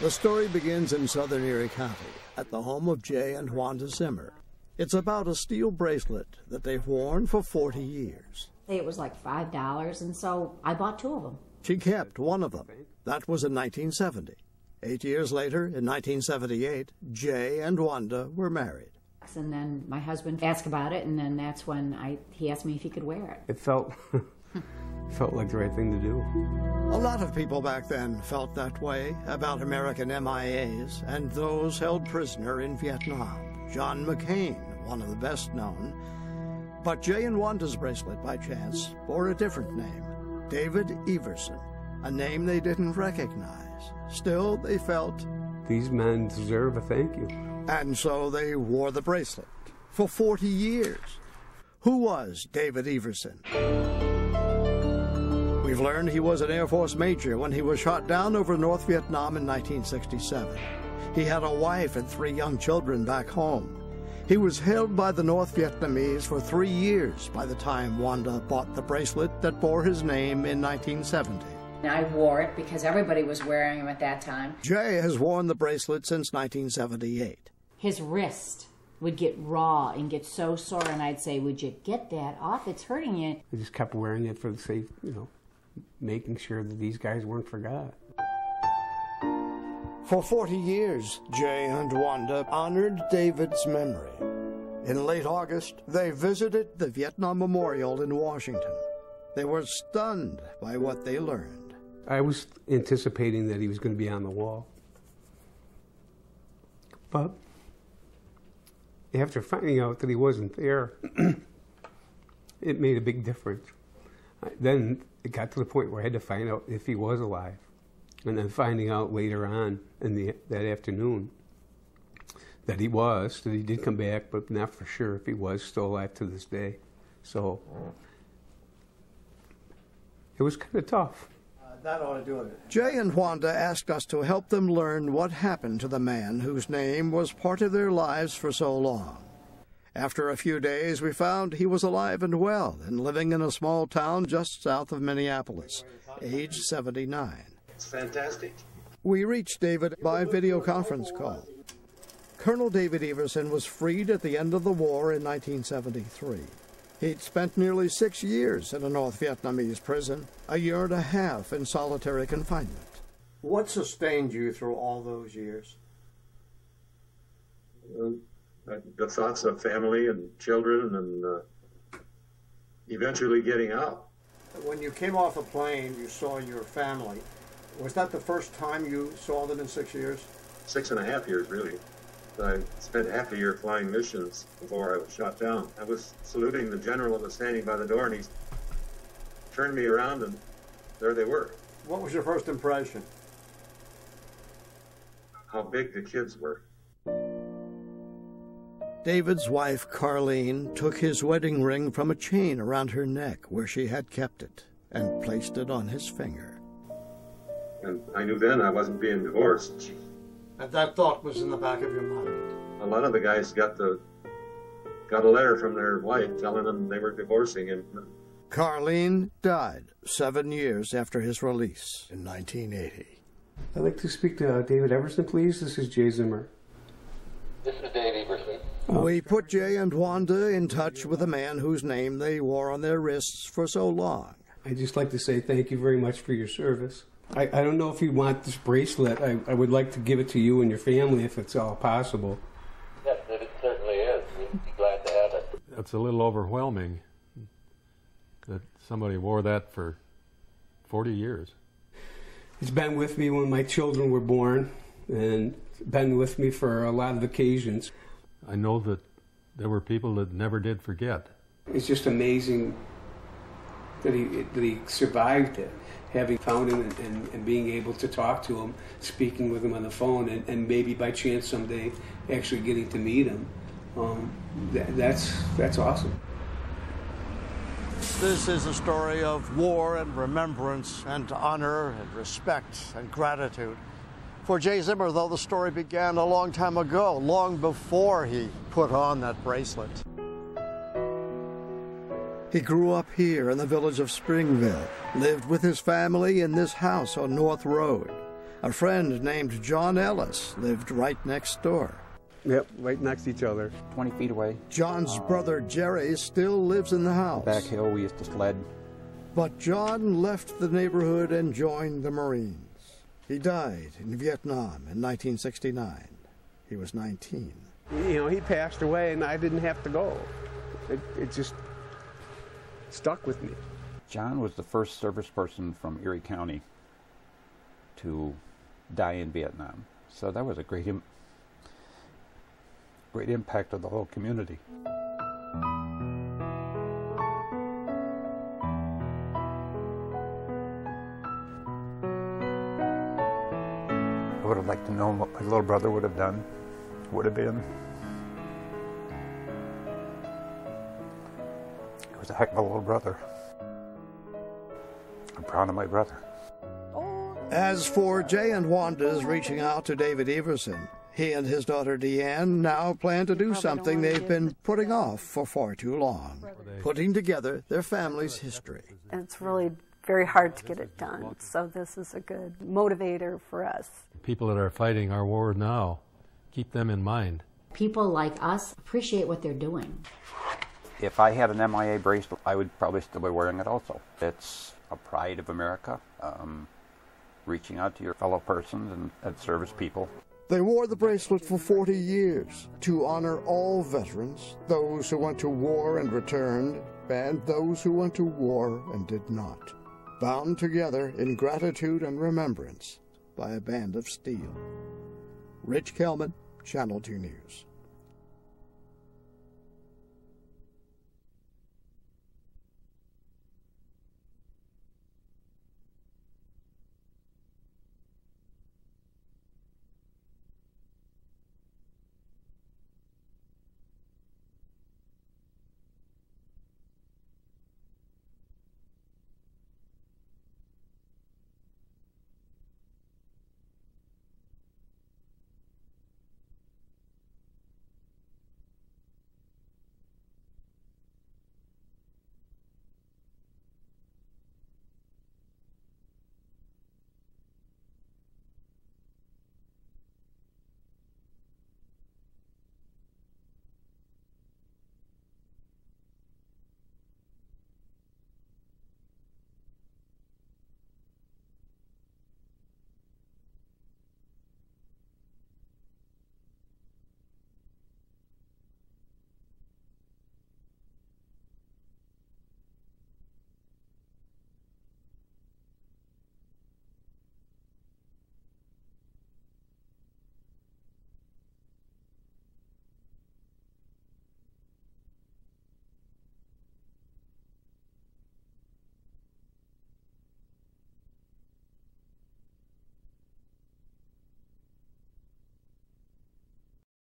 The story begins in southern Erie County at the home of Jay and Wanda Zimmer. It's about a steel bracelet that they've worn for 40 years. It was like $5, and so I bought 2 of them. She kept one of them. That was in 1970. 8 years later, in 1978, Jay and Wanda were married. And then my husband asked about it, and then that's when he asked me if he could wear it. It felt like the right thing to do. A lot of people back then felt that way about American MIAs and those held prisoner in Vietnam. John McCain, one of the best known. But Jay and Wanda's bracelet, by chance, bore a different name, David Everson, a name they didn't recognize. Still, they felt these men deserve a thank you. And so they wore the bracelet for 40 years. Who was David Everson? We've learned he was an Air Force major when he was shot down over North Vietnam in 1967. He had a wife and 3 young children back home. He was held by the North Vietnamese for 3 years by the time Wanda bought the bracelet that bore his name in 1970. I wore it because everybody was wearing them at that time. Jay has worn the bracelet since 1978. His wrist would get raw and get so sore, and I'd say, would you get that off? It's hurting you. I just kept wearing it for the sake, making sure that these guys weren't forgot. For 40 years, Jay and Wanda honored David's memory. In late August, they visited the Vietnam Memorial in Washington. They were stunned by what they learned. I was anticipating that he was going to be on the wall. But after finding out that he wasn't there, it made a big difference. Then it got to the point where I had to find out if he was alive. And then finding out later on in that afternoon that he did come back, but not for sure if he was still alive to this day. So it was kind of tough. That ought to do it. Jay and Wanda asked us to help them learn what happened to the man whose name was part of their lives for so long. After a few days, we found he was alive and well and living in a small town just south of Minneapolis, age 79. It's fantastic. We reached David by video conference call. Colonel David Everson was freed at the end of the war in 1973. He'd spent nearly 6 years in a North Vietnamese prison, a year and a half in solitary confinement. What sustained you through all those years? The thoughts of family and children and eventually getting out. When you came off a plane, you saw your family. Was that the first time you saw them in 6 years? 6.5 years, really. I spent half a year flying missions before I was shot down. I was saluting the general that was standing by the door, and he turned me around, and there they were. What was your first impression? How big the kids were. David's wife, Carlene, took his wedding ring from a chain around her neck where she had kept it and placed it on his finger. And I knew then I wasn't being divorced. And that thought was in the back of your mind. A lot of the guys got a letter from their wife telling them they were divorcing him. Carlene died 7 years after his release in 1980. I'd like to speak to David Everson, please. This is Jay Zimmer. This is Dave Everson. We put Jay and Wanda in touch with a man whose name they wore on their wrists for so long. I'd just like to say thank you very much for your service. I don't know if you want this bracelet. I would like to give it to you and your family if it's all possible. Yes, it certainly is. We'd be glad to have it. It's a little overwhelming that somebody wore that for 40 years. It's been with me when my children were born and been with me for a lot of occasions. I know that there were people that never did forget. It's just amazing that he survived it. Having found him and being able to talk to him, speaking with him on the phone, and maybe by chance someday actually getting to meet him, that's awesome. This is a story of war and remembrance and honor and respect and gratitude. For Jay Zimmer, though, the story began a long time ago, long before he put on that bracelet. He grew up here in the village of Springville, lived with his family in this house on North Road. A friend named John Ellis lived right next door. Yep, right next to each other. 20 feet away. John's brother Jerry still lives in the house. Back hill, we used to sled. But John left the neighborhood and joined the Marines. He died in Vietnam in 1969. He was 19. You know, he passed away and I didn't have to go. It just stuck with me. John was the first service person from Erie County to die in Vietnam. So that was a great impact on the whole community. I would have liked to know what my little brother would have done, would have been. He was a heck of a little brother. I'm proud of my brother. As for Jay and Wanda's reaching out to David Everson, he and his daughter Deanne now plan to do something they've been putting off for far too long, putting together their family's history. It's really very hard to get it done, so this is a good motivator for us. People that are fighting our war now, keep them in mind. People like us appreciate what they're doing. If I had an MIA bracelet, I would probably still be wearing it also. It's a pride of America, reaching out to your fellow persons and service people. They wore the bracelet for 40 years to honor all veterans, those who went to war and returned, and those who went to war and did not, bound together in gratitude and remembrance by a band of steel. Rich Kelman, Channel 2 News.